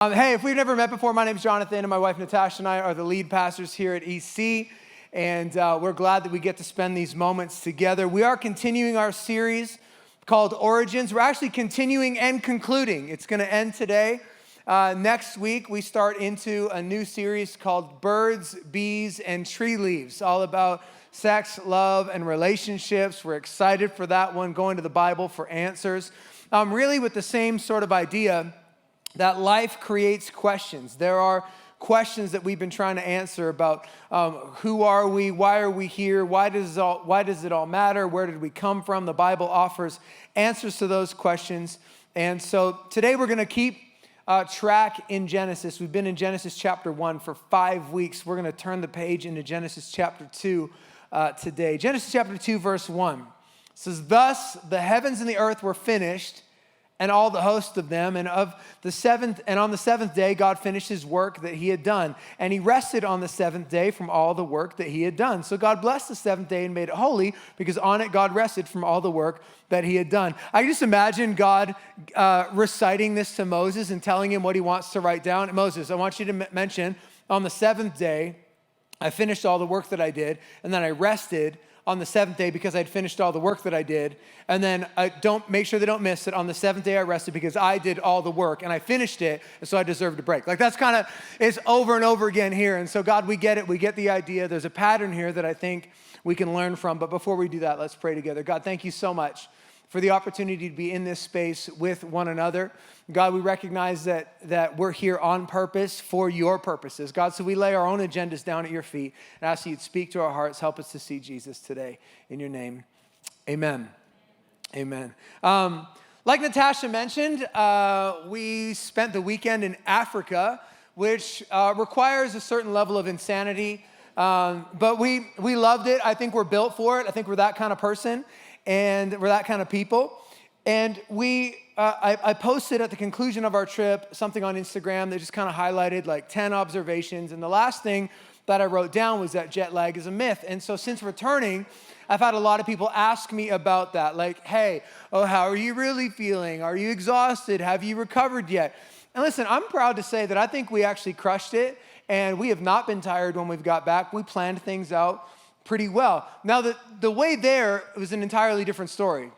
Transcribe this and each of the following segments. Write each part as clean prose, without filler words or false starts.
Hey, if we've never met before, my name's Jonathan, and my wife Natasha and I are the lead pastors here at EC, and we're glad that we get to spend these moments together. We are continuing our series called Origins. We're actually continuing and concluding. It's going to end today. Next week, we start into a new series called Birds, Bees, and Tree Leaves, all about sex, love, and relationships. We're excited for that one, going to the Bible for answers. Really with the same sort of idea that life creates questions. There are questions that we've been trying to answer about who are we, why are we here, why does it all matter, where did we come from? The Bible offers answers to those questions. And so today we're going to keep track in Genesis. We've been in Genesis chapter 1 for 5 weeks. We're going to turn the page into Genesis chapter 2 today. Genesis chapter 2 verse 1 says, "Thus the heavens and the earth were finished, and all the host of them, and on the seventh day, God finished his work that he had done. And he rested on the seventh day from all the work that he had done. So God blessed the seventh day and made it holy, because on it God rested from all the work that he had done." I just imagine God reciting this to Moses and telling him what he wants to write down. "Moses, I want you to mention on the seventh day, I finished all the work that I did, and then I rested on the seventh day because I'd finished all the work that I did. And then make sure they don't miss it. On the seventh day I rested because I did all the work and I finished it, and so I deserved a break." Like that's kind of, it's over and over again here. And so God, we get it. We get the idea. There's a pattern here that I think we can learn from. But before we do that, let's pray together. God, thank you so much for the opportunity to be in this space with one another. God, we recognize that we're here on purpose for your purposes. God, so we lay our own agendas down at your feet and ask you to speak to our hearts. Help us to see Jesus today. In your name, amen. Amen. Like Natasha mentioned, we spent the weekend in Africa, which requires a certain level of insanity. But we loved it. I think we're built for it. I think we're that kind of person. And we're that kind of people. And I posted at the conclusion of our trip something on Instagram that just kind of highlighted like 10 observations. And the last thing that I wrote down was that jet lag is a myth. And so since returning, I've had a lot of people ask me about that. Like, hey, how are you really feeling? Are you exhausted? Have you recovered yet? And listen, I'm proud to say that I think we actually crushed it. And we have not been tired when we've got back. We planned things out pretty well. Now, the way there was an entirely different story.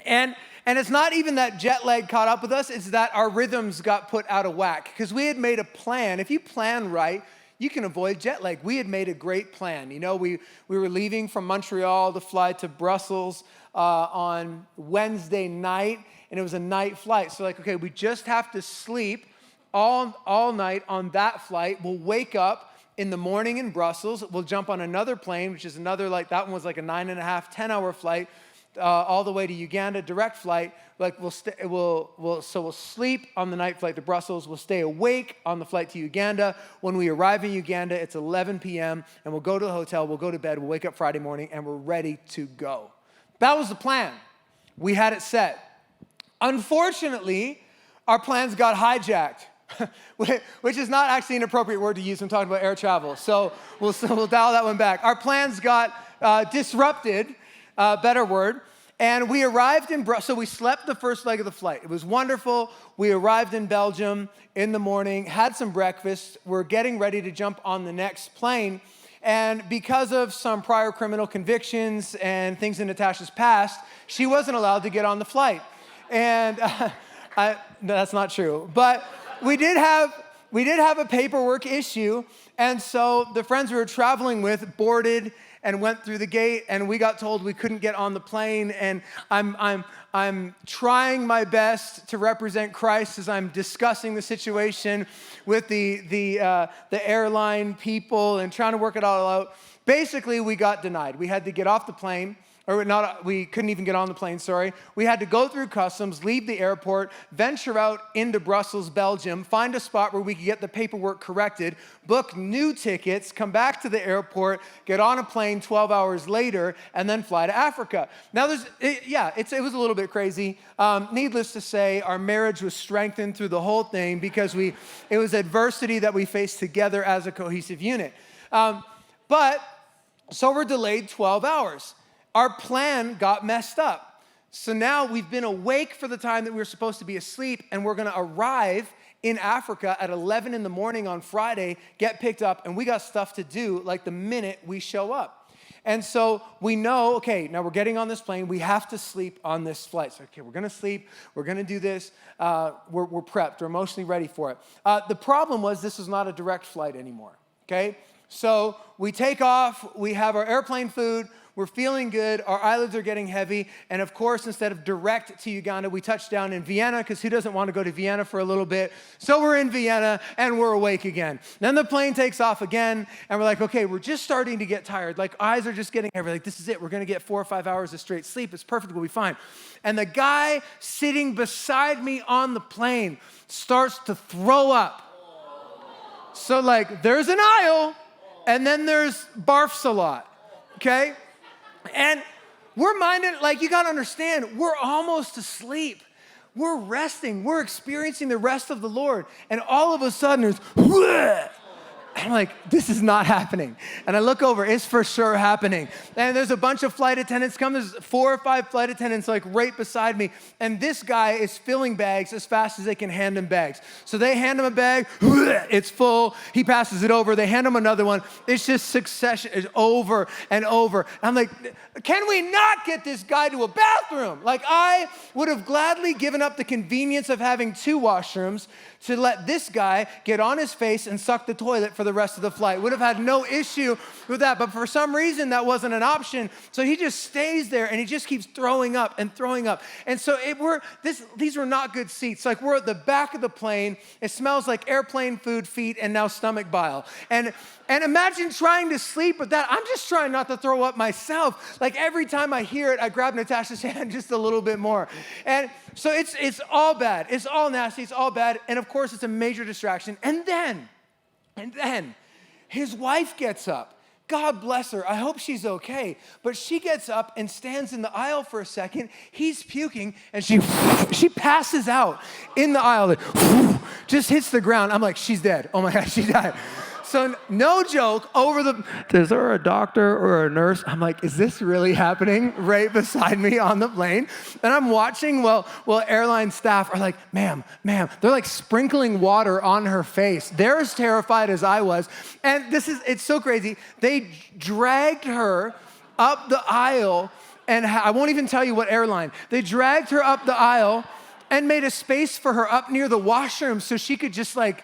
And it's not even that jet lag caught up with us, it's that our rhythms got put out of whack. Because we had made a plan. If you plan right, you can avoid jet lag. We had made a great plan. You know, we were leaving from Montreal to fly to Brussels on Wednesday night, and it was a night flight. So like, okay, we just have to sleep all night on that flight. We'll wake up in the morning in Brussels. We'll jump on another plane, which is another, like that one was like a 9.5, 10-hour flight, all the way to Uganda, direct flight. Like we'll sleep on the night flight to Brussels. We'll stay awake on the flight to Uganda. When we arrive in Uganda, it's 11 p.m. and we'll go to the hotel. We'll go to bed. We'll wake up Friday morning and we're ready to go. That was the plan. We had it set. Unfortunately, our plans got hijacked. Which is not actually an appropriate word to use when talking about air travel. So we'll dial that one back. Our plans got disrupted, better word. And we arrived in Brussels. So we slept the first leg of the flight. It was wonderful. We arrived in Belgium in the morning, had some breakfast. We're getting ready to jump on the next plane. And because of some prior criminal convictions and things in Natasha's past, she wasn't allowed to get on the flight. And no, that's not true. But we did have a paperwork issue, and so the friends we were traveling with boarded and went through the gate, and we got told we couldn't get on the plane. And I'm trying my best to represent Christ as I'm discussing the situation with the airline people and trying to work it all out. Basically, we got denied. We had to get off the plane. We couldn't even get on the plane, sorry. We had to go through customs, leave the airport, venture out into Brussels, Belgium, find a spot where we could get the paperwork corrected, book new tickets, come back to the airport, get on a plane 12 hours later, and then fly to Africa. Now, it was a little bit crazy. Needless to say, our marriage was strengthened through the whole thing because it was adversity that we faced together as a cohesive unit. So we're delayed 12 hours. Our plan got messed up. So now we've been awake for the time that we were supposed to be asleep, and we're going to arrive in Africa at 11 in the morning on Friday, get picked up, and we got stuff to do like the minute we show up. And so we know, okay, now we're getting on this plane. We have to sleep on this flight. So, okay, we're going to sleep. We're going to do this. We're prepped. We're emotionally ready for it. The problem was this was not a direct flight anymore, okay? So we take off. We have our airplane food. We're feeling good. Our eyelids are getting heavy. And of course, instead of direct to Uganda, we touch down in Vienna because who doesn't want to go to Vienna for a little bit? So we're in Vienna and we're awake again. Then the plane takes off again and we're like, okay, we're just starting to get tired. Like eyes are just getting heavy. Like this is it. We're going to get 4 or 5 hours of straight sleep. It's perfect. We'll be fine. And the guy sitting beside me on the plane starts to throw up. So like there's an aisle and then there's barfs a lot. Okay? And we're minded, like you got to understand, we're almost asleep. We're resting. We're experiencing the rest of the Lord. And all of a sudden there's, Wah! I'm like, this is not happening. And I look over, it's for sure happening. And there's a bunch of flight attendants come. There's 4 or 5 flight attendants like right beside me. And this guy is filling bags as fast as they can hand him bags. So they hand him a bag, it's full. He passes it over. They hand him another one. It's just succession. It's over and over. I'm like, can we not get this guy to a bathroom? Like I would have gladly given up the convenience of having 2 washrooms to let this guy get on his face and suck the toilet for the rest of the flight. Would have had no issue with that, but for some reason that wasn't an option. So he just stays there and he just keeps throwing up and throwing up. And so these were not good seats. Like we're at the back of the plane. It smells like airplane food, feet, and now stomach bile. And imagine trying to sleep with that. I'm just trying not to throw up myself. Like every time I hear it, I grab Natasha's hand just a little bit more. And so it's all bad. It's all nasty. It's all bad. And of course, it's a major distraction. And then his wife gets up. God bless her. I hope she's okay. But she gets up and stands in the aisle for a second. He's puking, and she passes out in the aisle. Like, just hits the ground. I'm like, she's dead. Oh my God, she died. So no joke, is there a doctor or a nurse? I'm like, is this really happening right beside me on the plane? And I'm watching while airline staff are like, ma'am. They're like sprinkling water on her face. They're as terrified as I was. And it's so crazy. They dragged her up the aisle, and I won't even tell you what airline. They dragged her up the aisle and made a space for her up near the washroom so she could just like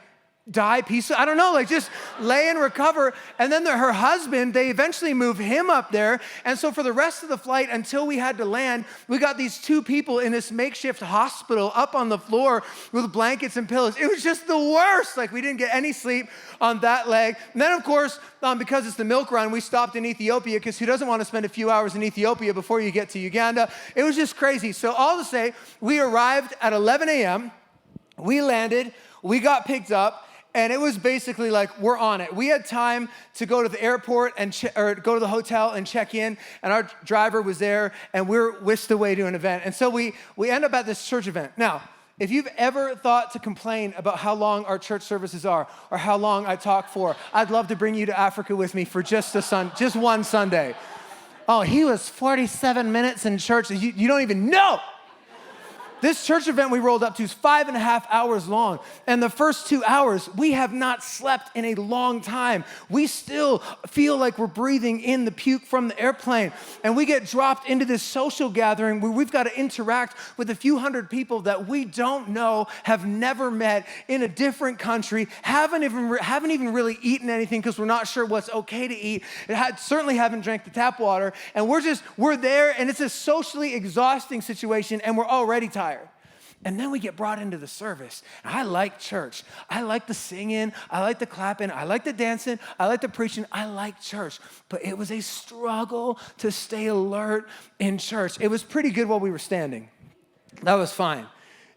die peacefully. I don't know, like just lay and recover. And then her husband, they eventually move him up there. And so for the rest of the flight, until we had to land, we got these 2 people in this makeshift hospital up on the floor with blankets and pillows. It was just the worst. Like we didn't get any sleep on that leg. And then of course, because it's the milk run, we stopped in Ethiopia because who doesn't want to spend a few hours in Ethiopia before you get to Uganda? It was just crazy. So all to say, we arrived at 11 a.m. We landed, we got picked up, and it was basically like, we're on it. We had time to go to the airport or go to the hotel and check in, and our driver was there, and we're whisked away to an event. And so we end up at this church event. Now, if you've ever thought to complain about how long our church services are or how long I talk for, I'd love to bring you to Africa with me for just one Sunday. Oh, he was 47 minutes in church. You don't even know. This church event we rolled up to is 5.5 hours long. And the first 2 hours, we have not slept in a long time. We still feel like we're breathing in the puke from the airplane. And we get dropped into this social gathering where we've got to interact with a few hundred people that we don't know, have never met, in a different country, haven't even really eaten anything because we're not sure what's okay to eat. Certainly haven't drank the tap water. And we're there, and it's a socially exhausting situation, and we're already tired. And then we get brought into the service. I like church. I like the singing. I like the clapping. I like the dancing. I like the preaching. I like church. But it was a struggle to stay alert in church. It was pretty good while we were standing. That was fine.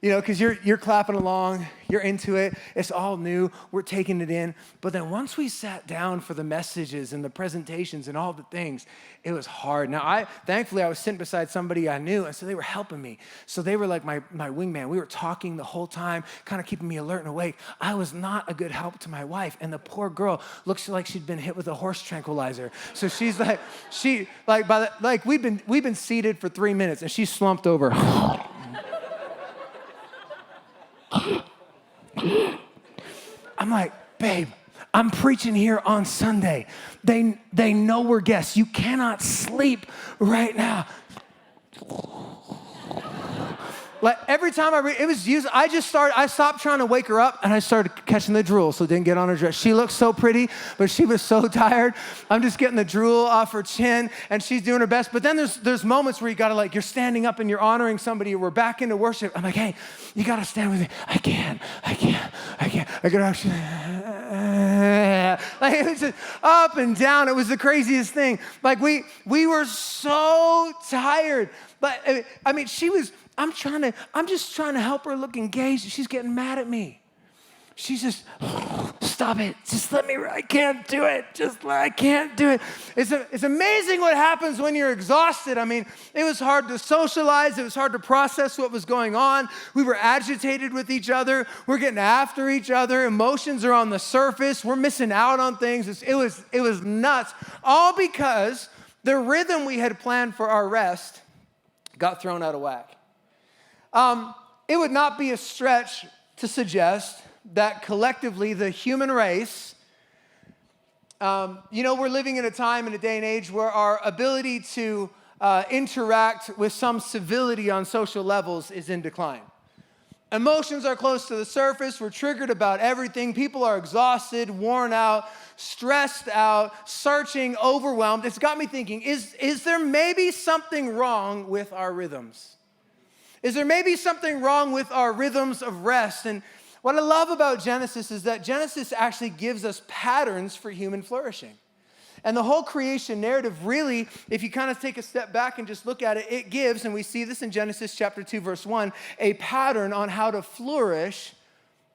You know, because you're clapping along, you're into it, it's all new, we're taking it in. But then once we sat down for the messages and the presentations and all the things, it was hard. Now, thankfully, I was sitting beside somebody I knew, and so they were helping me. So they were like my wingman. We were talking the whole time, kind of keeping me alert and awake. I was not a good help to my wife, and the poor girl looks like she'd been hit with a horse tranquilizer. So she's like, we've been seated for 3 minutes, and she slumped over. I'm like, babe, I'm preaching here on Sunday. They know we're guests. You cannot sleep right now. Like every time I stopped trying to wake her up and I started catching the drool so it didn't get on her dress. She looked so pretty, but she was so tired. I'm just getting the drool off her chin and she's doing her best. But then there's moments where you gotta you're standing up and you're honoring somebody. We're back into worship. I'm like, hey, you gotta stand with me. I can't. I get up. Like it was just up and down. It was the craziest thing. Like we were so tired. But I mean, I'm just trying to help her look engaged. She's getting mad at me. She's just, stop it. Just let me, I can't do it. I can't do it. It's amazing what happens when you're exhausted. I mean, it was hard to socialize. It was hard to process what was going on. We were agitated with each other. We're getting after each other. Emotions are on the surface. We're missing out on things. It was nuts. All because the rhythm we had planned for our rest got thrown out of whack. It would not be a stretch to suggest that collectively the human race, we're living in a time and a day and age where our ability to interact with some civility on social levels is in decline. Emotions are close to the surface. We're triggered about everything. People are exhausted, worn out, stressed out, searching, overwhelmed. It's got me thinking, is there maybe something wrong with our rhythms? Is there maybe something wrong with our rhythms of rest? And what I love about Genesis is that Genesis actually gives us patterns for human flourishing. And the whole creation narrative really, if you kind of take a step back and just look at it, it gives, and we see this in Genesis chapter 2, verse 1, a pattern on how to flourish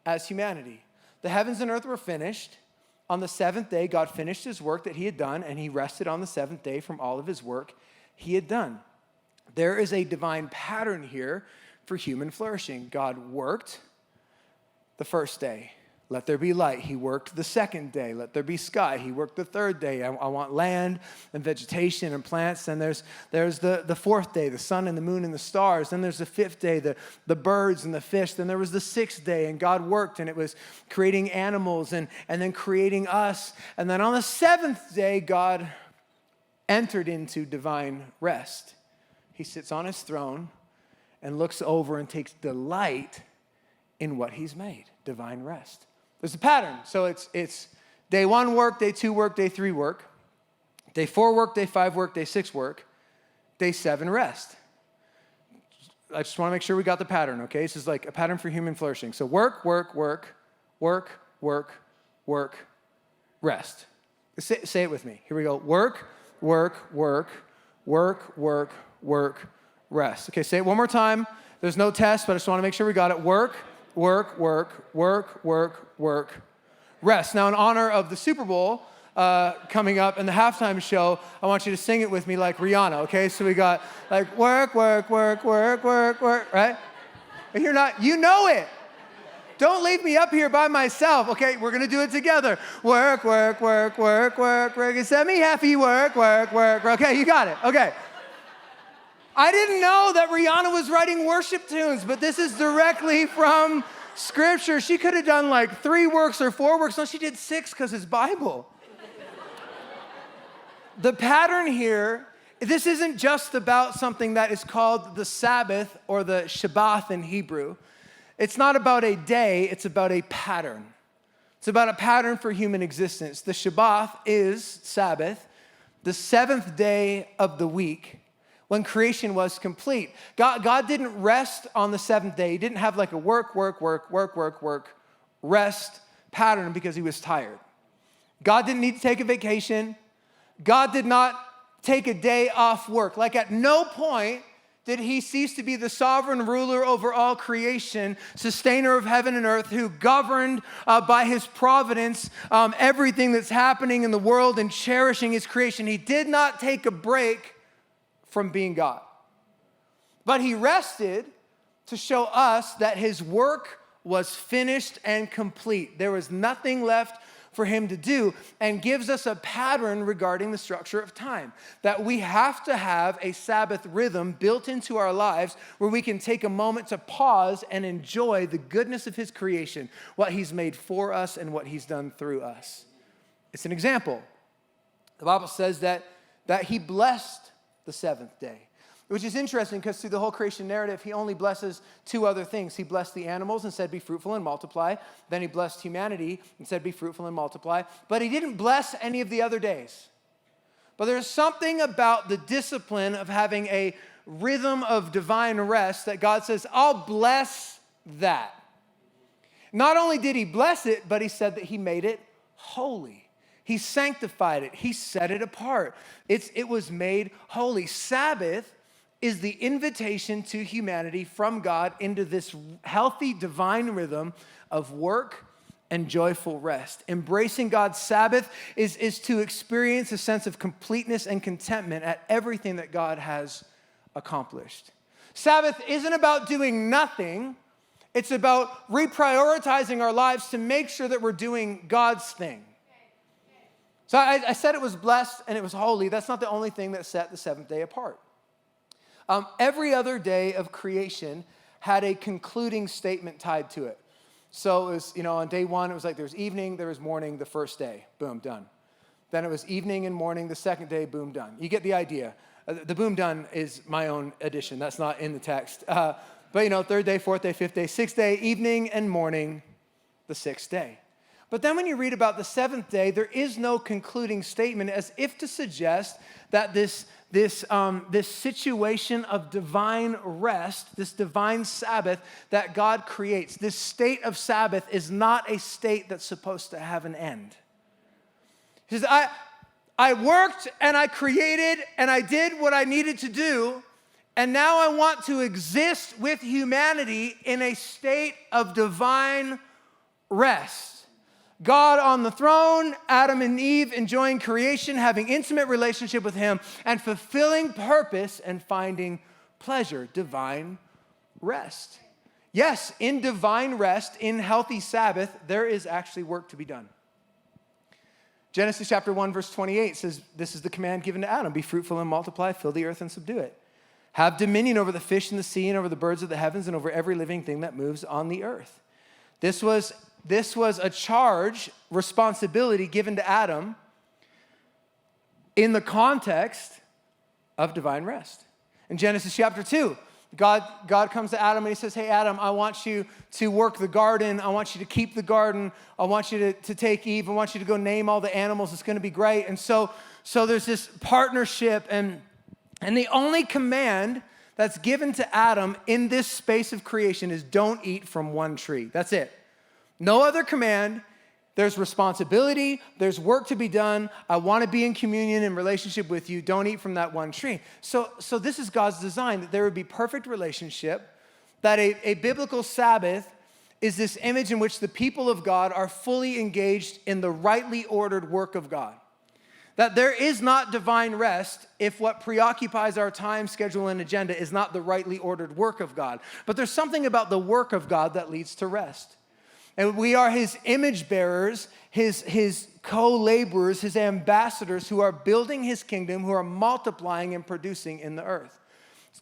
as humanity. The heavens and earth were finished. On the seventh day, God finished his work that he had done, and he rested on the seventh day from all of his work he had done. There is a divine pattern here for human flourishing. God worked the first day. Let there be light. He worked the second day. Let there be sky. He worked the third day. I want land and vegetation and plants. Then there's the fourth day, the sun and the moon and the stars. Then there's the fifth day, the birds and the fish. Then there was the sixth day, and God worked, and it was creating animals and then creating us. And then on the seventh day, God entered into divine rest. He sits on his throne and looks over and takes delight in what he's made, divine rest. There's a pattern. So it's day 1 work, day 2 work, day 3 work, day 4 work, day 5 work, day 6 work, day 7 rest. I just want to make sure we got the pattern, okay? This is like a pattern for human flourishing. So work, rest. Say it with me. Here we go. Work, rest. Okay, say it one more time. There's no test, but I just want to make sure we got it. Work, rest. Now, in honor of the Super Bowl coming up and the halftime show, I want you to sing it with me like Rihanna, okay? So we got like work, right? And you know it. Don't leave me up here by myself, okay? We're gonna do it together. Work. Set me happy, work. Okay, you got it, okay. I didn't know that Rihanna was writing worship tunes, but this is directly from Scripture. She could have done like 3 works or 4 works. No, she did 6 because it's Bible. The pattern here, this isn't just about something that is called the Sabbath or the Shabbat in Hebrew. It's not about a day, it's about a pattern. It's about a pattern for human existence. The Shabbat is Sabbath, the 7th day of the week, when creation was complete. God didn't rest on the 7th day. He didn't have like a work, rest pattern because he was tired. God didn't need to take a vacation. God did not take a day off work. Like at no point did he cease to be the sovereign ruler over all creation, sustainer of heaven and earth, who governed by his providence everything that's happening in the world and cherishing his creation. He did not take a break from being God. But he rested to show us that his work was finished and complete. There was nothing left for him to do, and gives us a pattern regarding the structure of time. That we have to have a Sabbath rhythm built into our lives where we can take a moment to pause and enjoy the goodness of his creation, what he's made for us and what he's done through us. It's an example. The Bible says that he blessed the seventh day, which is interesting because through the whole creation narrative, he only blesses two other things. He blessed the animals and said, be fruitful and multiply. Then he blessed humanity and said, be fruitful and multiply. But he didn't bless any of the other days. But there's something about the discipline of having a rhythm of divine rest that God says, I'll bless that. Not only did he bless it, but he said that he made it holy. He sanctified it. He set it apart. It was made holy. Sabbath is the invitation to humanity from God into this healthy divine rhythm of work and joyful rest. Embracing God's Sabbath is to experience a sense of completeness and contentment at everything that God has accomplished. Sabbath isn't about doing nothing. It's about reprioritizing our lives to make sure that we're doing God's thing. So I said it was blessed and it was holy. That's not the only thing that set the seventh day apart. Every other day of creation had a concluding statement tied to it. So it was, on day one, it was like there was evening, there was morning, the first day, boom, done. Then it was evening and morning, the second day, boom, done. You get the idea. The boom, done is my own addition. That's not in the text. But third day, fourth day, fifth day, sixth day, evening and morning, the sixth day. But then when you read about the seventh day, there is no concluding statement, as if to suggest that this situation of divine rest, this divine Sabbath that God creates, this state of Sabbath is not a state that's supposed to have an end. He says, I worked and I created and I did what I needed to do, and now I want to exist with humanity in a state of divine rest. God on the throne, Adam and Eve enjoying creation, having intimate relationship with him, and fulfilling purpose and finding pleasure, divine rest. Yes, in divine rest, in healthy Sabbath, there is actually work to be done. Genesis chapter 1, verse 28 says, this is the command given to Adam, be fruitful and multiply, fill the earth and subdue it. Have dominion over the fish in the sea and over the birds of the heavens and over every living thing that moves on the earth. This was a charge, responsibility given to Adam in the context of divine rest. In Genesis chapter 2, God comes to Adam and he says, hey, Adam, I want you to work the garden. I want you to keep the garden. I want you to take Eve. I want you to go name all the animals. It's going to be great. And so there's this partnership, and the only command that's given to Adam in this space of creation is don't eat from one tree. That's it. No other command. There's responsibility. There's work to be done. I want to be in communion and relationship with you. Don't eat from that one tree. So this is God's design, that there would be perfect relationship, that a biblical Sabbath is this image in which the people of God are fully engaged in the rightly ordered work of God. That there is not divine rest if what preoccupies our time, schedule, and agenda is not the rightly ordered work of God. But there's something about the work of God that leads to rest. And we are his image bearers, his co-laborers, his ambassadors who are building his kingdom, who are multiplying and producing in the earth.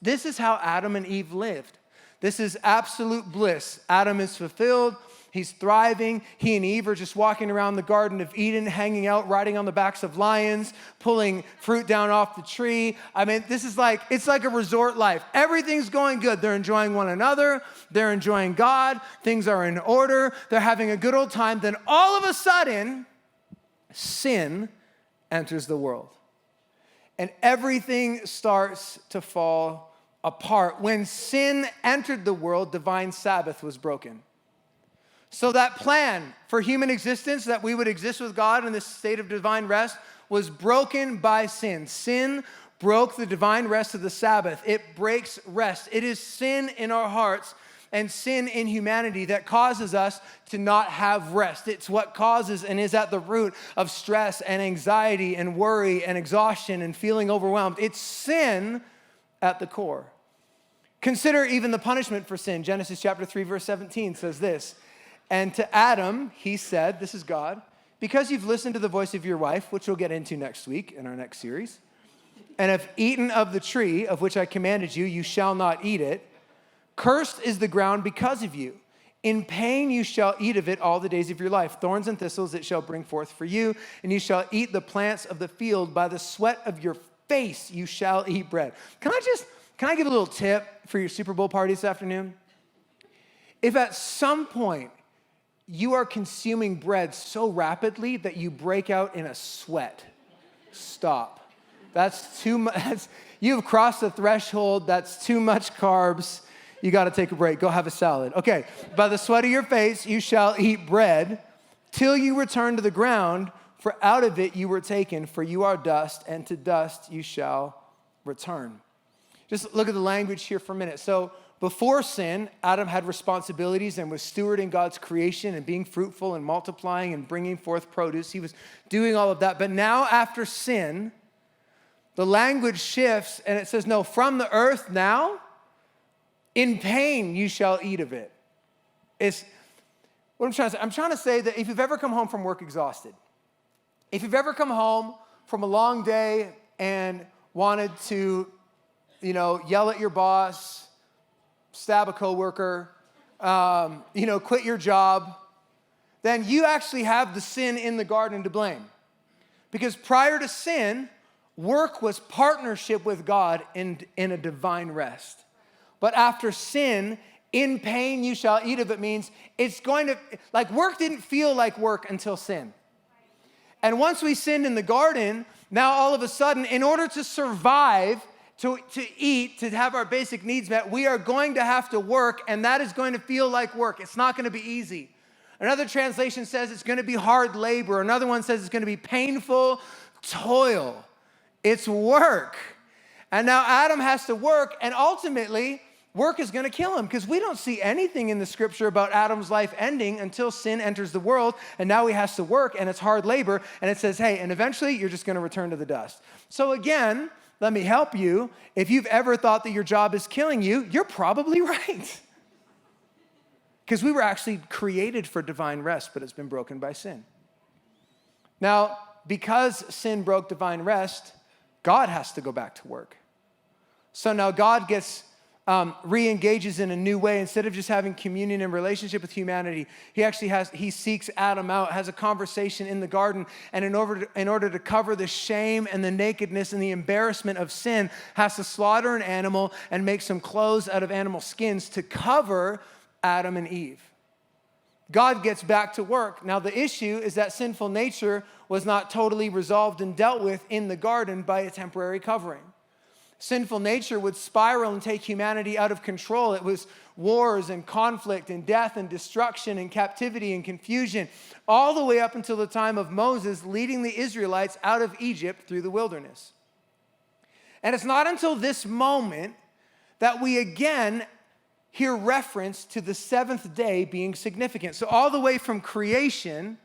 This is how Adam and Eve lived. This is absolute bliss. Adam is fulfilled. He's thriving. He and Eve are just walking around the Garden of Eden, hanging out, riding on the backs of lions, pulling fruit down off the tree. I mean, it's like a resort life. Everything's going good. They're enjoying one another. They're enjoying God. Things are in order. They're having a good old time. Then all of a sudden, sin enters the world. And everything starts to fall apart. When sin entered the world, divine Sabbath was broken. So that plan for human existence, that we would exist with God in this state of divine rest, was broken by sin. Sin broke the divine rest of the Sabbath. It breaks rest. It is sin in our hearts and sin in humanity that causes us to not have rest. It's what causes and is at the root of stress and anxiety and worry and exhaustion and feeling overwhelmed. It's sin at the core. Consider even the punishment for sin. Genesis chapter 3, verse 17 says this, and to Adam, he said, this is God, because you've listened to the voice of your wife, which we'll get into next week in our next series, and have eaten of the tree of which I commanded you, you shall not eat it. Cursed is the ground because of you. In pain you shall eat of it all the days of your life. Thorns and thistles it shall bring forth for you, and you shall eat the plants of the field. By the sweat of your face you shall eat bread. Can I give a little tip for your Super Bowl party this afternoon? If at some point you are consuming bread so rapidly that you break out in a sweat, stop. That's too much. You've crossed the threshold. That's too much carbs. You got to take a break. Go have a salad. Okay. By the sweat of your face, you shall eat bread till you return to the ground, for out of it you were taken, for you are dust, and to dust you shall return. Just look at the language here for a minute. So before sin, Adam had responsibilities and was stewarding God's creation and being fruitful and multiplying and bringing forth produce. He was doing all of that. But now after sin, the language shifts and it says, no, from the earth now, in pain you shall eat of it. It's what I'm trying to say. I'm trying to say that if you've ever come home from work exhausted, if you've ever come home from a long day and wanted to, yell at your boss, stab a coworker, quit your job, then you actually have the sin in the garden to blame. Because prior to sin, work was partnership with God in a divine rest. But after sin, in pain you shall eat of it means it's going to, work didn't feel like work until sin. And once we sinned in the garden, now all of a sudden, in order to survive, to eat, to have our basic needs met, we are going to have to work, and that is going to feel like work. It's not going to be easy. Another translation says it's going to be hard labor. Another one says it's going to be painful toil. It's work. And now Adam has to work, and ultimately, work is going to kill him, because we don't see anything in the scripture about Adam's life ending until sin enters the world, and now he has to work, and it's hard labor, and it says, hey, and eventually you're just going to return to the dust. So again, let me help you. If you've ever thought that your job is killing you, you're probably right. Because we were actually created for divine rest, but it's been broken by sin. Now, because sin broke divine rest, God has to go back to work. So now God re-engages in a new way. Instead of just having communion and relationship with humanity, he seeks Adam out, has a conversation in the garden, and in order to cover the shame and the nakedness and the embarrassment of sin, has to slaughter an animal and make some clothes out of animal skins to cover Adam and Eve. God gets back to work. Now the issue is that sinful nature was not totally resolved and dealt with in the garden by a temporary covering. Sinful nature would spiral and take humanity out of control. It was wars and conflict and death and destruction and captivity and confusion, all the way up until the time of Moses leading the Israelites out of Egypt through the wilderness. And it's not until this moment that we again hear reference to the seventh day being significant. So all the way from creation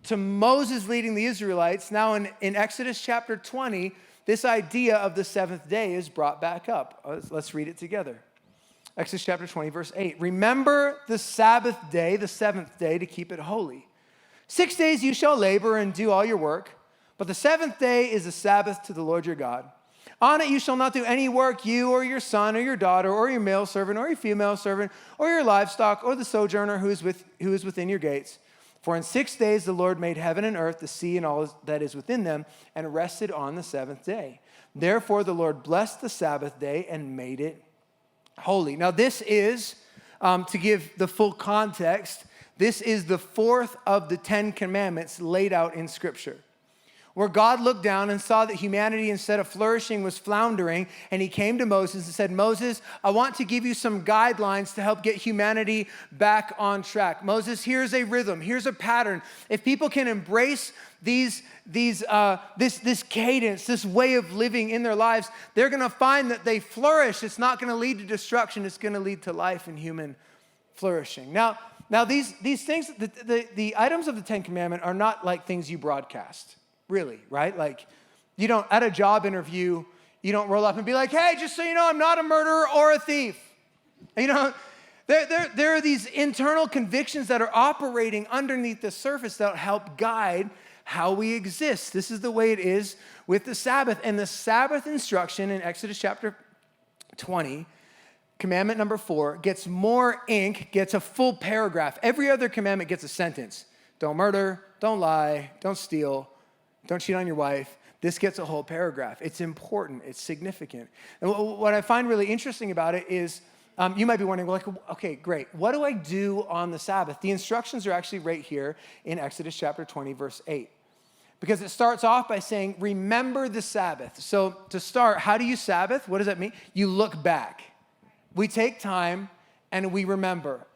to Moses leading the Israelites, now in Exodus chapter 20, this idea of the seventh day is brought back up. Let's read it together. Exodus chapter 20, verse 8. Remember the Sabbath day, the seventh day, to keep it holy. 6 days you shall labor and do all your work, but the seventh day is a Sabbath to the Lord your God. On it you shall not do any work, you or your son or your daughter or your male servant or your female servant or your livestock or the sojourner who is within your gates. For in 6 days the Lord made heaven and earth, the sea and all that is within them, and rested on the seventh day. Therefore the Lord blessed the Sabbath day and made it holy. Now this is, to give the full context, this is the fourth of the 10 commandments laid out in Scripture, where God looked down and saw that humanity, instead of flourishing, was floundering, and he came to Moses and said, Moses, I want to give you some guidelines to help get humanity back on track. Moses, here's a rhythm, here's a pattern. If people can embrace this cadence, this way of living in their lives, they're going to find that they flourish. It's not going to lead to destruction. It's going to lead to life and human flourishing. Now these things, the items of the Ten Commandments are not like things you broadcast. Really, right? Like, you don't, at a job interview, you don't roll up and be like, hey, just so you know, I'm not a murderer or a thief. There are these internal convictions that are operating underneath the surface that help guide how we exist. This is the way it is with the Sabbath. And the Sabbath instruction in Exodus chapter 20, commandment number 4, gets more ink, gets a full paragraph. Every other commandment gets a sentence. Don't murder, don't lie, don't steal, don't cheat on your wife. This gets a whole paragraph. It's important, it's significant. And what I find really interesting about it is, you might be wondering, well, like, okay, great. What do I do on the Sabbath? The instructions are actually right here in Exodus chapter 20, verse 8. Because it starts off by saying, remember the Sabbath. So to start, how do you Sabbath? What does that mean? You look back. We take time and we remember.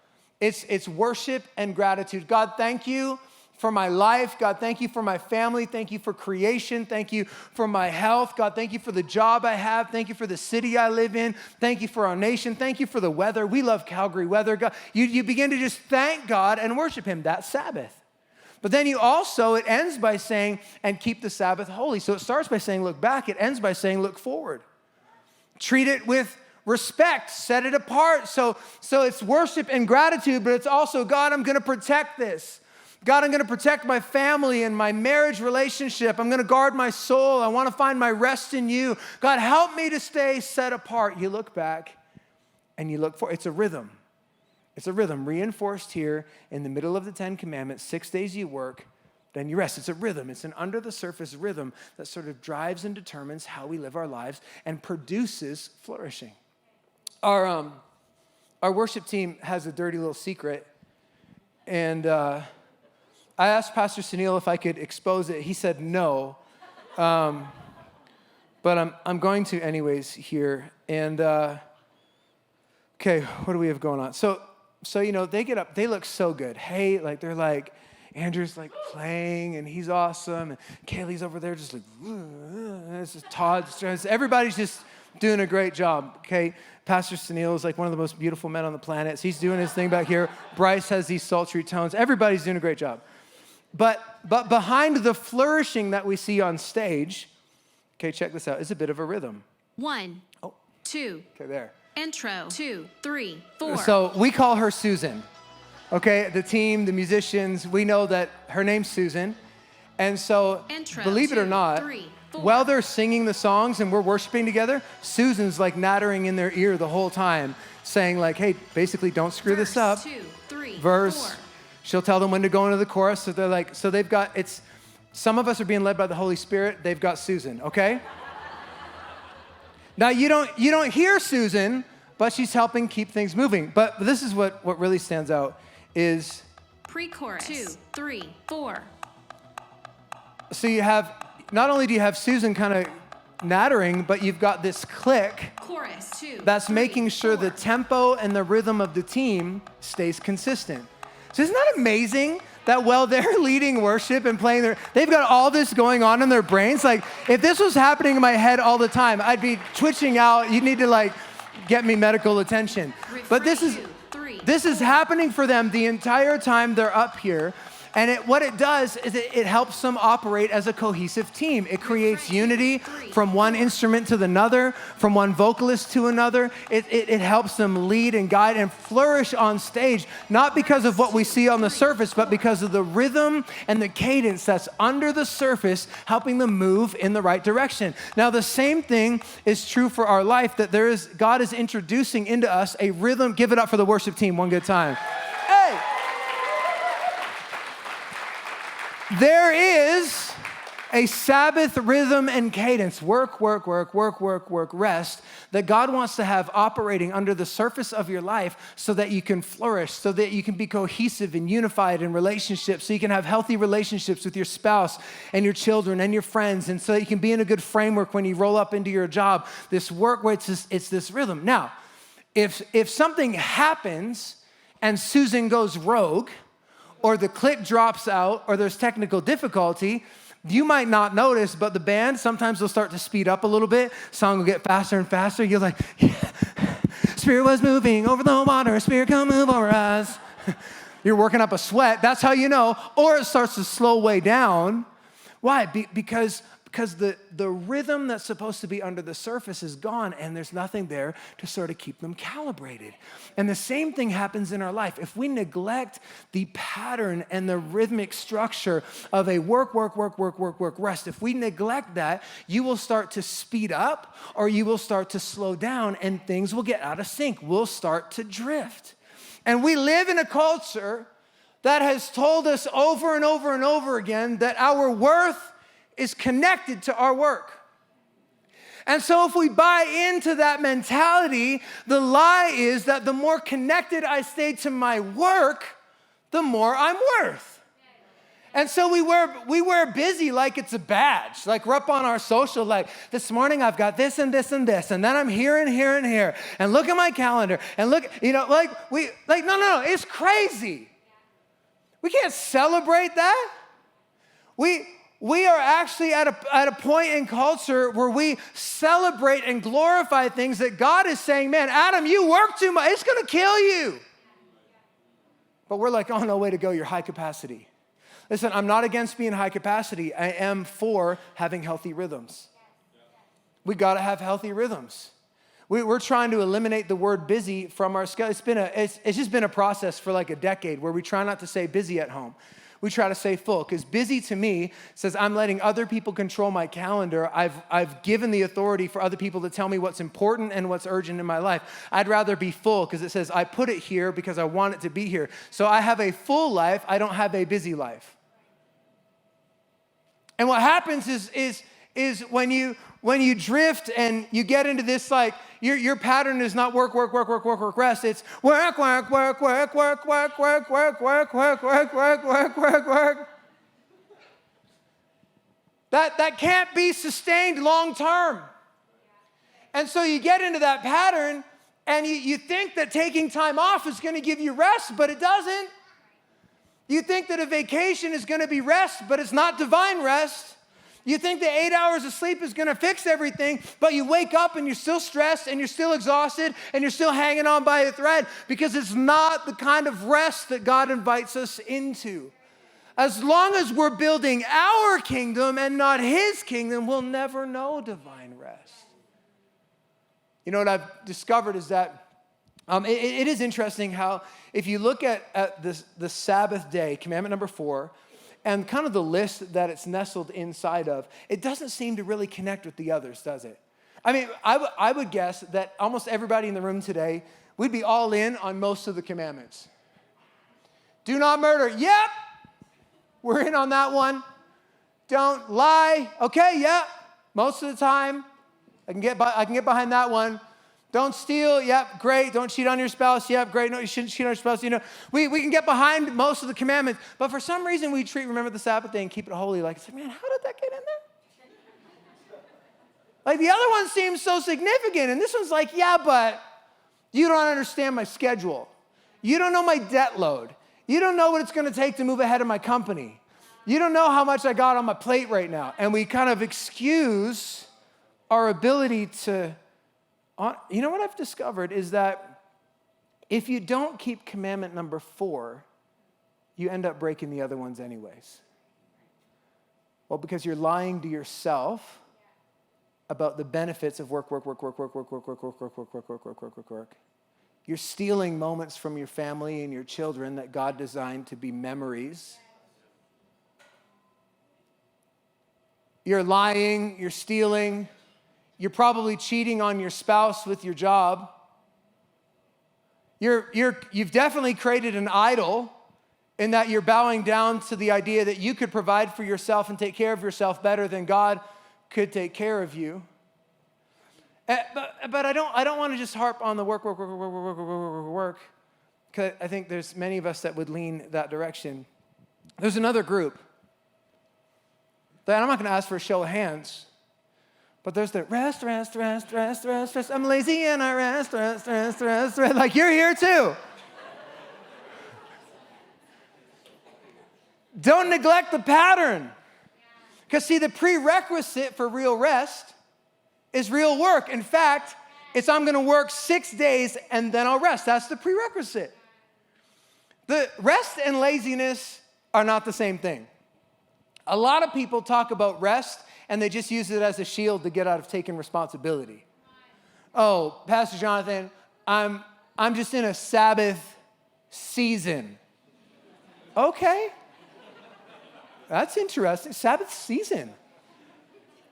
It's worship and gratitude. God, thank you for my life. God, thank you for my family. Thank you for creation. Thank you for my health. God, thank you for the job I have. Thank you for the city I live in. Thank you for our nation. Thank you for the weather. We love Calgary weather. God, you begin to just thank God and worship him. That's Sabbath. But then it ends by saying, and keep the Sabbath holy. So it starts by saying, look back. It ends by saying, look forward. Treat it with respect. Set it apart. So it's worship and gratitude, but it's also, God, I'm going to protect this. God, I'm going to protect my family and my marriage relationship. I'm going to guard my soul. I want to find my rest in you. God, help me to stay set apart. You look back and you look forward. It's a rhythm. It's a rhythm reinforced here in the middle of the 10 Commandments. 6 days you work, then you rest. It's a rhythm. It's an under the surface rhythm that sort of drives and determines how we live our lives and produces flourishing. Our worship team has a dirty little secret, and I asked Pastor Sunil if I could expose it. He said no, but I'm going to anyways here. And okay, what do we have going on? So they get up. They look so good. Hey, like they're like, Andrew's like playing, and he's awesome. And Kaylee's over there just like, this is Todd. Everybody's just doing a great job. Okay, Pastor Sunil is like one of the most beautiful men on the planet. So he's doing his thing back here. Bryce has these sultry tones. Everybody's doing a great job. But behind the flourishing that we see on stage, okay, check this out, is a bit of a rhythm. 1, 2. Okay, there. Intro. 2, 3, 4. So we call her Susan. Okay, the team, the musicians, we know that her name's Susan. And so, Intro, believe it or not, 3, 4. While they're singing the songs and we're worshiping together, Susan's like nattering in their ear the whole time, saying like, hey, basically don't screw this up. 2, 3, Verse. 4. She'll tell them when to go into the chorus. So they're like, so they've got, some of us are being led by the Holy Spirit. They've got Susan, okay? Now you don't hear Susan, but she's helping keep things moving. But this is what really stands out is Pre-chorus. 2, 3, 4. So you have, not only do you have Susan kind of nattering, but you've got this click Chorus. 2, that's 3, making sure 4. the tempo and the rhythm of the team stays consistent. So isn't that amazing that while they're leading worship and playing they've got all this going on in their brains? Like, if this was happening in my head all the time, I'd be twitching out. You need to like get me medical attention. But this is happening for them the entire time they're up here. And what it does is it helps them operate as a cohesive team. It creates unity from one instrument to another, from one vocalist to another. It helps them lead and guide and flourish on stage, not because of what we see on the surface, but because of the rhythm and the cadence that's under the surface, helping them move in the right direction. Now, the same thing is true for our life, that God is introducing into us a rhythm. Give it up for the worship team one good time. Hey! There is a Sabbath rhythm and cadence, work, rest, that God wants to have operating under the surface of your life so that you can flourish, so that you can be cohesive and unified in relationships, so you can have healthy relationships with your spouse and your children and your friends, and so that you can be in a good framework when you roll up into your job. This work where it's this rhythm. Now, if something happens and Susan goes rogue, or the click drops out, or there's technical difficulty, you might not notice, but the band, sometimes they'll start to speed up a little bit. Song will get faster and faster. You're like, yeah. Spirit was moving over the water. Spirit come move over us. You're working up a sweat. That's how you know. Or it starts to slow way down. Why? Because because the rhythm that's supposed to be under the surface is gone, and there's nothing there to sort of keep them calibrated. And the same thing happens in our life. If we neglect the pattern and the rhythmic structure of a work, rest, if we neglect that, you will start to speed up or you will start to slow down, and things will get out of sync. We'll start to drift. And we live in a culture that has told us over and over and over again that our worth is connected to our work. And so if we buy into that mentality, the lie is that the more connected I stay to my work, the more I'm worth. And so we wear busy like it's a badge. Like we're up on our social, like this morning I've got this and this and this, and then I'm here and here and here, and look at my calendar, and look, no, it's crazy. We can't celebrate that. We are actually at a point in culture where we celebrate and glorify things that God is saying, man, Adam, you work too much. It's going to kill you. But we're like, oh, no, way to go. You're high capacity. Listen, I'm not against being high capacity. I am for having healthy rhythms. We got to have healthy rhythms. We're trying to eliminate the word busy from our schedule. It's just been a process for like a decade where we try not to say busy at home. We try to say full, because busy to me says I'm letting other people control my calendar. I've given the authority for other people to tell me what's important and what's urgent in my life. I'd rather be full because it says I put it here because I want it to be here. So I have a full life. I don't have a busy life. And what happens is when you drift and you get into this, like your pattern is not work, rest. It's work. That can't be sustained long term. And so you get into that pattern and you think that taking time off is going to give you rest, but it doesn't. You think that a vacation is going to be rest, but it's not divine rest. You think that 8 hours of sleep is going to fix everything, but you wake up and you're still stressed and you're still exhausted and you're still hanging on by a thread because it's not the kind of rest that God invites us into. As long as we're building our kingdom and not His kingdom, we'll never know divine rest. You know what I've discovered is that it is interesting how if you look at the Sabbath day, commandment number 4, and kind of the list that it's nestled inside of, it doesn't seem to really connect with the others, does it? I mean, I would guess that almost everybody in the room today, we'd be all in on most of the commandments. Do not murder. Yep, we're in on that one. Don't lie. Okay, yep. Most of the time, I can get behind that one. Don't steal, yep, great. Don't cheat on your spouse, yep, great. No, you shouldn't cheat on your spouse. You know, we can get behind most of the commandments, but for some reason we remember the Sabbath day and keep it holy. Like, it's like, man, how did that get in there? Like the other one seems so significant, and this one's like, yeah, but you don't understand my schedule. You don't know my debt load. You don't know what it's going to take to move ahead in my company. You don't know how much I got on my plate right now. And we kind of excuse our ability to. You know what I've discovered is that if you don't keep commandment number 4, you end up breaking the other ones anyways. Well, because you're lying to yourself about the benefits of work. You're stealing moments from your family and your children that God designed to be memories. You're lying, you're stealing. You're probably cheating on your spouse with your job. You've definitely created an idol in that you're bowing down to the idea that you could provide for yourself and take care of yourself better than God could take care of you. But I don't want to just harp on the work, because I think there's many of us that would lean that direction. There's another group that I'm not going to ask for a show of hands. But there's the rest. I'm lazy and I rest. Like you're here too. Don't neglect the pattern. Because see, the prerequisite for real rest is real work. In fact, it's I'm going to work 6 days and then I'll rest. That's the prerequisite. The rest and laziness are not the same thing. A lot of people talk about rest and they just use it as a shield to get out of taking responsibility. Oh, Pastor Jonathan, I'm just in a Sabbath season. Okay. That's interesting. Sabbath season.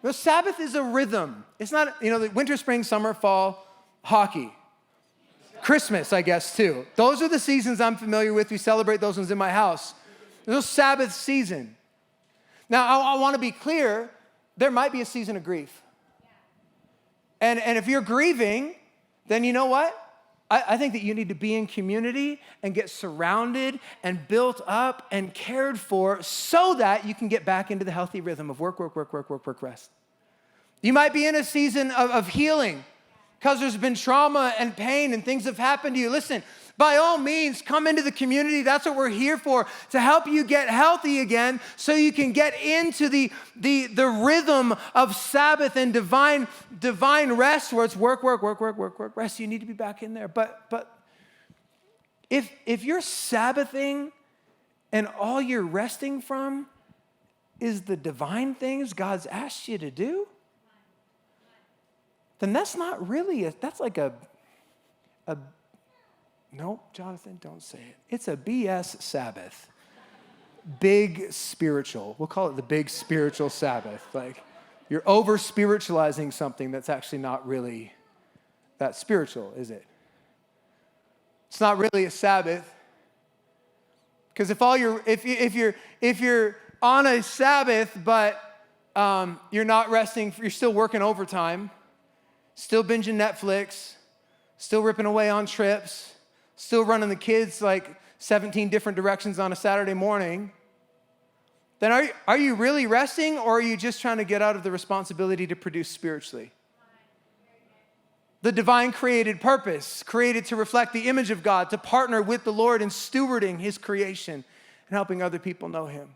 The Sabbath is a rhythm. It's not, the winter, spring, summer, fall, hockey. Christmas, I guess, too. Those are the seasons I'm familiar with. We celebrate those ones in my house. There's no Sabbath season. Now, I want to be clear, there might be a season of grief. And if you're grieving, then you know what? I think that you need to be in community and get surrounded and built up and cared for so that you can get back into the healthy rhythm of work, rest. You might be in a season of healing because there's been trauma and pain and things have happened to you. Listen, by all means, come into the community. That's what we're here for, to help you get healthy again so you can get into the rhythm of Sabbath and divine rest where it's work, rest. You need to be back in there. But if you're Sabbathing and all you're resting from is the divine things God's asked you to do, then that's not really, that's like a no, Jonathan, don't say it. It's a BS Sabbath. Big spiritual. We'll call it the big spiritual Sabbath. Like you're over-spiritualizing something that's actually not really that spiritual, is it? It's not really a Sabbath. Because if you're on a Sabbath, but you're not resting, you're still working overtime, still binging Netflix, still ripping away on trips, still running the kids like 17 different directions on a Saturday morning, then are you really resting, or are you just trying to get out of the responsibility to produce spiritually? The divine created purpose, created to reflect the image of God, to partner with the Lord in stewarding his creation and helping other people know him.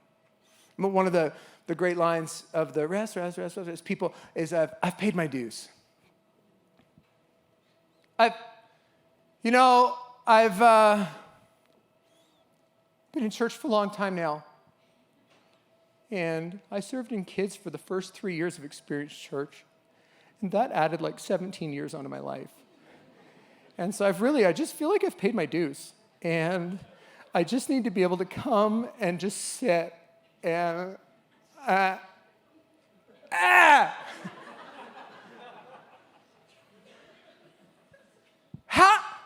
One of the great lines of the rest is people is, I've paid my dues. I've been in church for a long time now, and I served in kids for the first 3 years of Experience Church, and that added like 17 years onto my life. And so I just feel like I've paid my dues, and I just need to be able to come and just sit and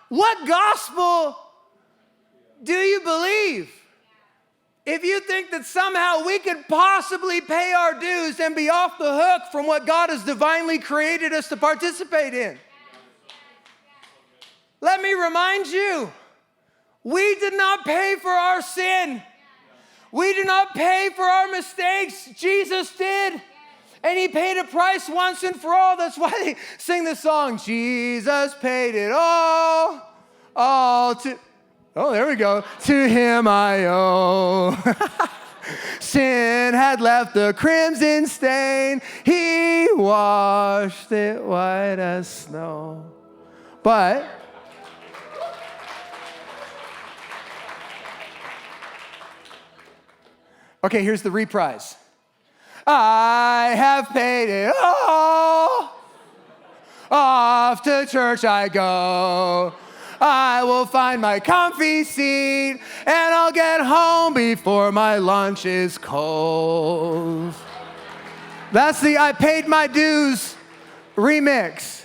What gospel do you believe if you think that somehow we could possibly pay our dues and be off the hook from what God has divinely created us to participate in? Let me remind you, we did not pay for our sin. We did not pay for our mistakes. Jesus did. And he paid a price once and for all. That's why they sing the song, Jesus paid it all to, oh, there we go. To him I owe. Sin had left the crimson stain. He washed it white as snow. But okay, here's the reprise. I have paid it all. Off to church I go. I will find my comfy seat, and I'll get home before my lunch is cold. That's the I paid my dues remix.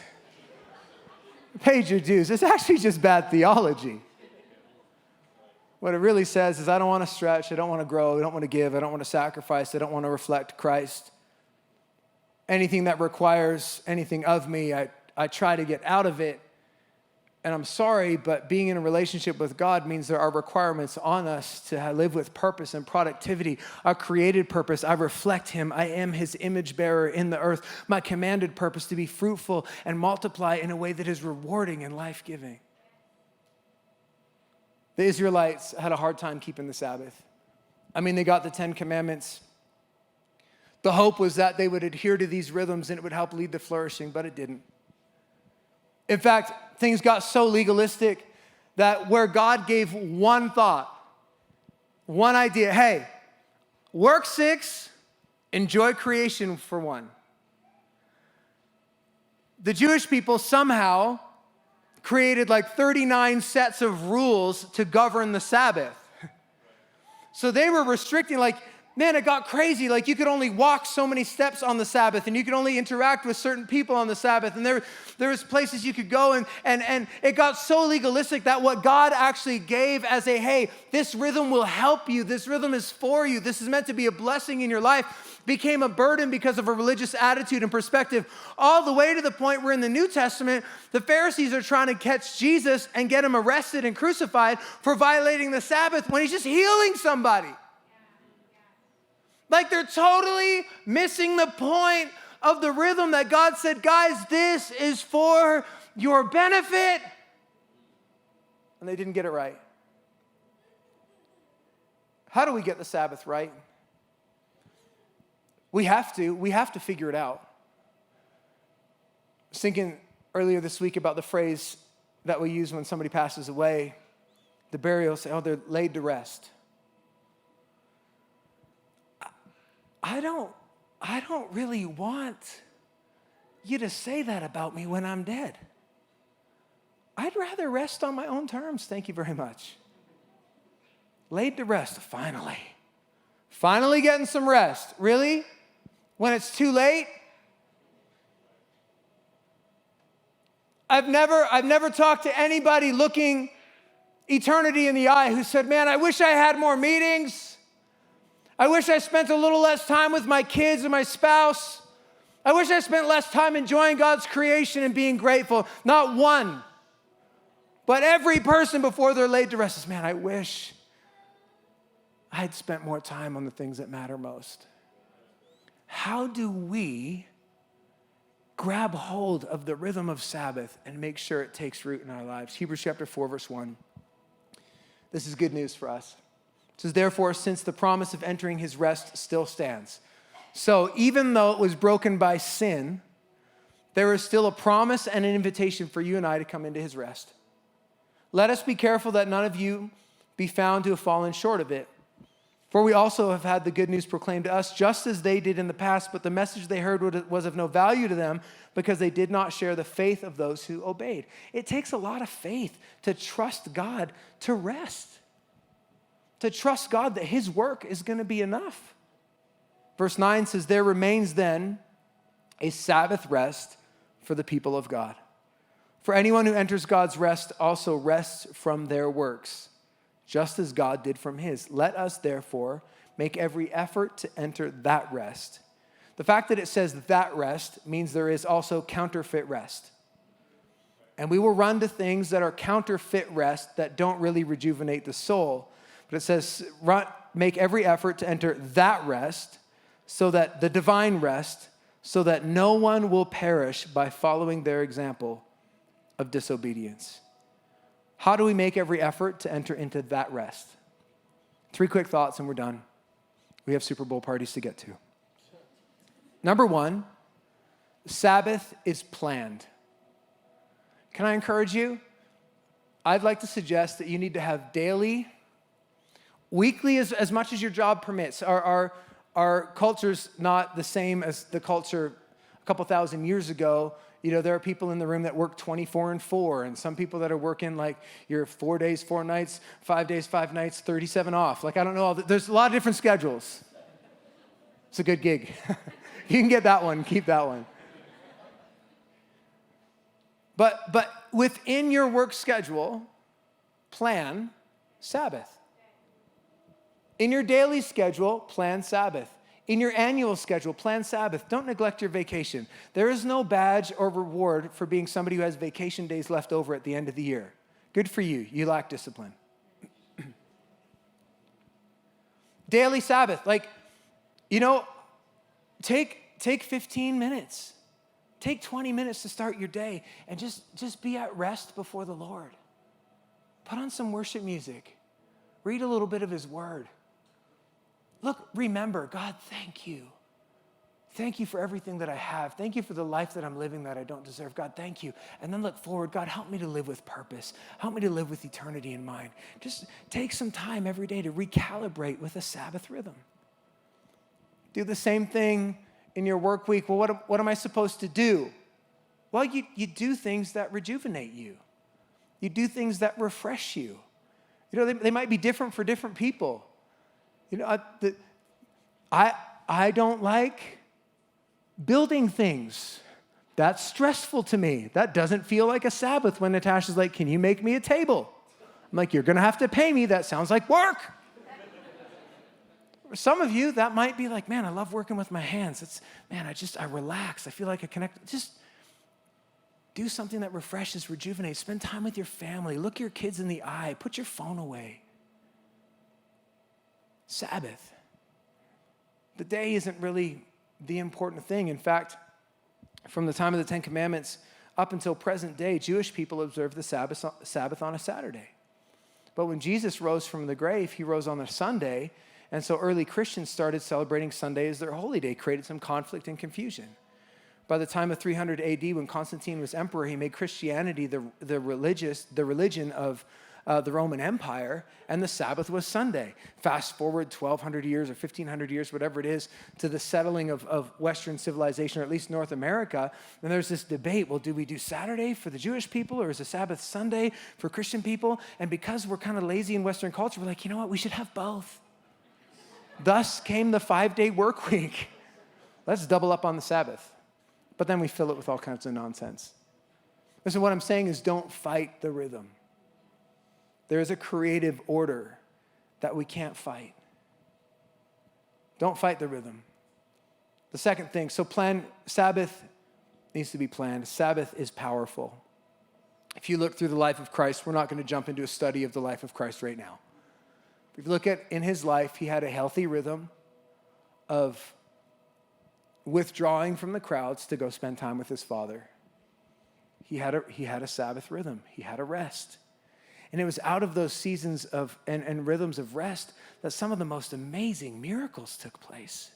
Paid your dues. It's actually just bad theology. What it really says is I don't want to stretch, I don't want to grow, I don't want to give, I don't want to sacrifice, I don't want to reflect Christ. Anything that requires anything of me, I try to get out of it. And I'm sorry, but being in a relationship with God means there are requirements on us to live with purpose and productivity, a created purpose. I reflect him. I am his image bearer in the earth. My commanded purpose to be fruitful and multiply in a way that is rewarding and life-giving. The Israelites had a hard time keeping the Sabbath. I mean, they got the 10 Commandments. The hope was that they would adhere to these rhythms and it would help lead to flourishing, but it didn't. In fact, things got so legalistic that where God gave one thought, one idea, hey, work 6, Enjoy creation for one. The Jewish people somehow created like 39 sets of rules to govern the Sabbath. So they were restricting, like, man, it got crazy. Like, you could only walk so many steps on the Sabbath, and you could only interact with certain people on the Sabbath. And there was places you could go, and it got so legalistic that what God actually gave as a, hey, this rhythm will help you. This rhythm is for you. This is meant to be a blessing in your life, became a burden because of a religious attitude and perspective, all the way to the point where in the New Testament, the Pharisees are trying to catch Jesus and get him arrested and crucified for violating the Sabbath when he's just healing somebody. Like, they're totally missing the point of the rhythm that God said, guys, this is for your benefit. And they didn't get it right. How do we get the Sabbath right? We have to figure it out. I was thinking earlier this week about the phrase that we use when somebody passes away. The burial, say, oh, they're laid to rest. I don't really want you to say that about me when I'm dead. I'd rather rest on my own terms. Thank you very much. Laid to rest, finally. Finally getting some rest. Really? When it's too late? I've never talked to anybody looking eternity in the eye who said, man, I wish I had more meetings. I wish I spent a little less time with my kids and my spouse. I wish I spent less time enjoying God's creation and being grateful. Not one. But every person before they're laid to rest says, man, I wish I had spent more time on the things that matter most. How do we grab hold of the rhythm of Sabbath and make sure it takes root in our lives? Hebrews chapter 4, verse 1. This is good news for us. It says, therefore, since the promise of entering his rest still stands. So even though it was broken by sin, there is still a promise and an invitation for you and I to come into his rest. Let us be careful that none of you be found to have fallen short of it. For we also have had the good news proclaimed to us, just as they did in the past, but the message they heard was of no value to them because they did not share the faith of those who obeyed. It takes a lot of faith to trust God to rest. To trust God that his work is going to be enough. Verse 9 says, there remains then a Sabbath rest for the people of God. For anyone who enters God's rest also rests from their works, just as God did from his. Let us therefore make every effort to enter that rest. The fact that it says that rest means there is also counterfeit rest. And we will run to things that are counterfeit rest that don't really rejuvenate the soul. But it says, make every effort to enter that rest, so that the divine rest, so that no one will perish by following their example of disobedience. How do we make every effort to enter into that rest? 3 quick thoughts and we're done. We have Super Bowl parties to get to. Number 1, Sabbath is planned. Can I encourage you? I'd like to suggest that you need to have daily, weekly, as much as your job permits. Our culture's not the same as the culture a couple thousand years ago. You know, there are people in the room that work 24 and 4, and some people that are working like you're 4 days, 4 nights, 5 days, 5 nights, 37 off. Like, I don't know. There's a lot of different schedules. It's a good gig. You can get that one, keep that one. But within your work schedule, plan Sabbath. In your daily schedule, plan Sabbath. In your annual schedule, plan Sabbath. Don't neglect your vacation. There is no badge or reward for being somebody who has vacation days left over at the end of the year. Good for you. You lack discipline. Daily Sabbath. Like, you know, take 15 minutes. Take 20 minutes to start your day and just be at rest before the Lord. Put on some worship music. Read a little bit of his word. Look, remember, God, thank you. Thank you for everything that I have. Thank you for the life that I'm living that I don't deserve. God, thank you. And then look forward. God, help me to live with purpose. Help me to live with eternity in mind. Just take some time every day to recalibrate with a Sabbath rhythm. do the same thing in your work week. Well, what am I supposed to do? Well, you do things that rejuvenate you. You do things that refresh you. You know, they might be different for different people. You know, I don't like building things. That's stressful to me. That doesn't feel like a Sabbath when Natasha's like, can you make me a table? I'm like, you're going to have to pay me. That sounds like work. For some of you, that might be like, man, I love working with my hands. I relax. I feel like I connect. Just do something that refreshes, rejuvenates. Spend time with your family. Look your kids in the eye. Put your phone away. Sabbath. The day isn't really the important thing. In fact, from the time of the Ten Commandments up until present day, Jewish people observed the Sabbath on a Saturday. But when Jesus rose from the grave, he rose on a Sunday, and so early Christians started celebrating Sunday as their holy day, created some conflict and confusion. By the time of 300 AD, when Constantine was emperor, he made Christianity the religion of the Roman Empire, and the Sabbath was Sunday. Fast forward 1,200 years or 1,500 years, whatever it is, to the settling of Western civilization, or at least North America, and there's this debate, well, do we do Saturday for the Jewish people, or is the Sabbath Sunday for Christian people? And because we're kind of lazy in Western culture, we're like, you know what, we should have both. Thus came the 5-day work week. Let's double up on the Sabbath. But then we fill it with all kinds of nonsense. Listen, what I'm saying is don't fight the rhythm. There is a creative order that we can't fight. Don't fight the rhythm. The second thing, Sabbath needs to be planned. Sabbath is powerful. If you look through the life of Christ, we're not going to jump into a study of the life of Christ right now. If you look at in his life, he had a healthy rhythm of withdrawing from the crowds to go spend time with his Father. He had a Sabbath rhythm. He had a rest. And it was out of those seasons of and rhythms of rest that some of the most amazing miracles took place.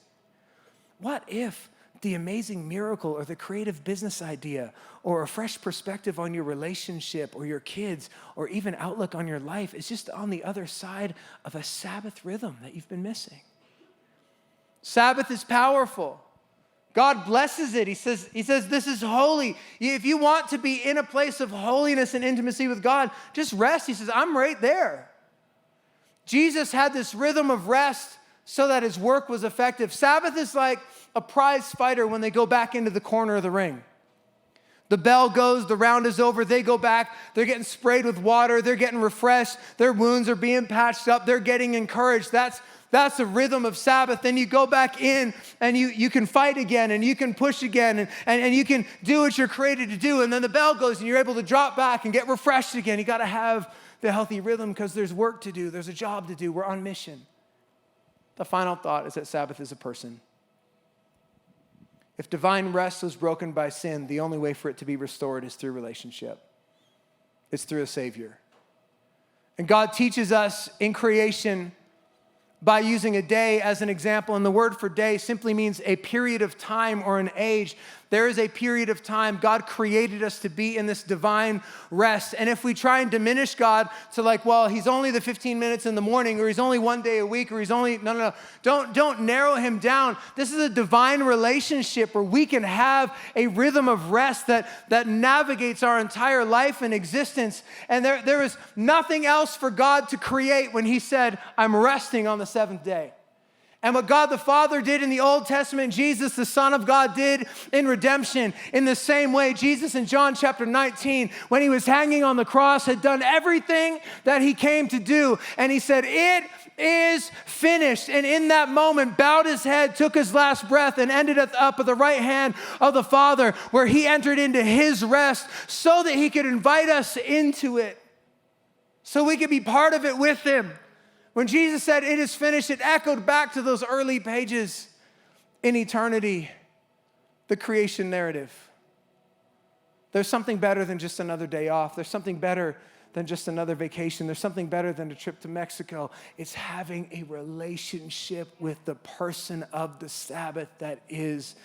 What if the amazing miracle or the creative business idea or a fresh perspective on your relationship or your kids or even outlook on your life is just on the other side of a Sabbath rhythm that you've been missing? Sabbath is powerful. God blesses it. He says, this is holy. If you want to be in a place of holiness and intimacy with God, just rest. He says, I'm right there. Jesus had this rhythm of rest so that his work was effective. Sabbath is like a prize fighter when they go back into the corner of the ring. The bell goes, the round is over, they go back, they're getting sprayed with water, they're getting refreshed, their wounds are being patched up, they're getting encouraged. That's the rhythm of Sabbath. Then you go back in and you can fight again and you can push again and you can do what you're created to do. And then the bell goes and you're able to drop back and get refreshed again. You got to have the healthy rhythm because there's work to do. There's a job to do. We're on mission. The final thought is that Sabbath is a person. If divine rest was broken by sin, the only way for it to be restored is through relationship. It's through a Savior. And God teaches us in creation by using a day as an example. And the word for day simply means a period of time or an age. There is a period of time. God created us to be in this divine rest. And if we try and diminish God to like, well, he's only the 15 minutes in the morning, or he's only one day a week, or he's only, no. Don't narrow him down. This is a divine relationship where we can have a rhythm of rest that navigates our entire life and existence. And there is nothing else for God to create when he said, I'm resting on the seventh day. And what God the Father did in the Old Testament, Jesus, the Son of God, did in redemption. In the same way, Jesus in John chapter 19, when he was hanging on the cross, had done everything that he came to do. And he said, it is finished. And in that moment, bowed his head, took his last breath, and ended up at the right hand of the Father, where he entered into his rest so that he could invite us into it, so we could be part of it with him. When Jesus said, it is finished, it echoed back to those early pages in eternity, the creation narrative. There's something better than just another day off. There's something better than just another vacation. There's something better than a trip to Mexico. It's having a relationship with the person of the Sabbath that is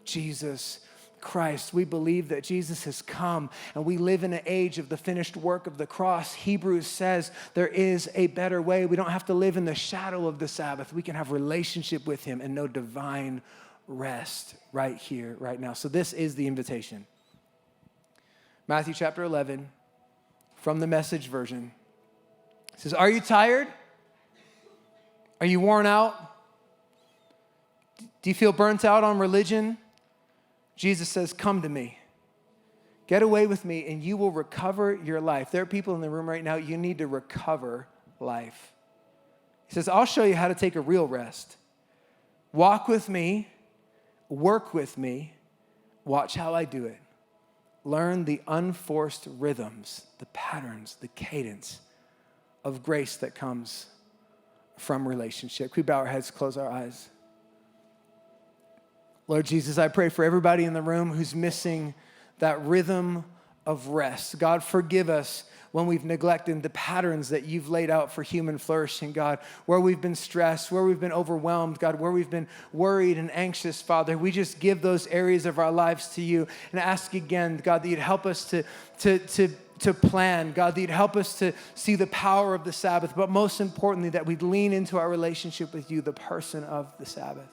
Jesus Christ. We believe that Jesus has come, and we live in an age of the finished work of the cross. Hebrews says there is a better way. We don't have to live in the shadow of the Sabbath. We can have relationship with him and know divine rest right here, right now. So this is the invitation. Matthew chapter 11, from the Message version. It says, are you tired? Are you worn out? Do you feel burnt out on religion? Jesus says, come to me. Get away with me and you will recover your life. There are people in the room right now, you need to recover life. He says, I'll show you how to take a real rest. Walk with me, work with me, watch how I do it. Learn the unforced rhythms, the patterns, the cadence of grace that comes from relationship. Can we bow our heads, close our eyes? Lord Jesus, I pray for everybody in the room who's missing that rhythm of rest. God, forgive us when we've neglected the patterns that you've laid out for human flourishing, God, where we've been stressed, where we've been overwhelmed, God, where we've been worried and anxious, Father. We just give those areas of our lives to you and ask again, God, that you'd help us to plan, God, that you'd help us to see the power of the Sabbath, but most importantly, that we'd lean into our relationship with you, the person of the Sabbath.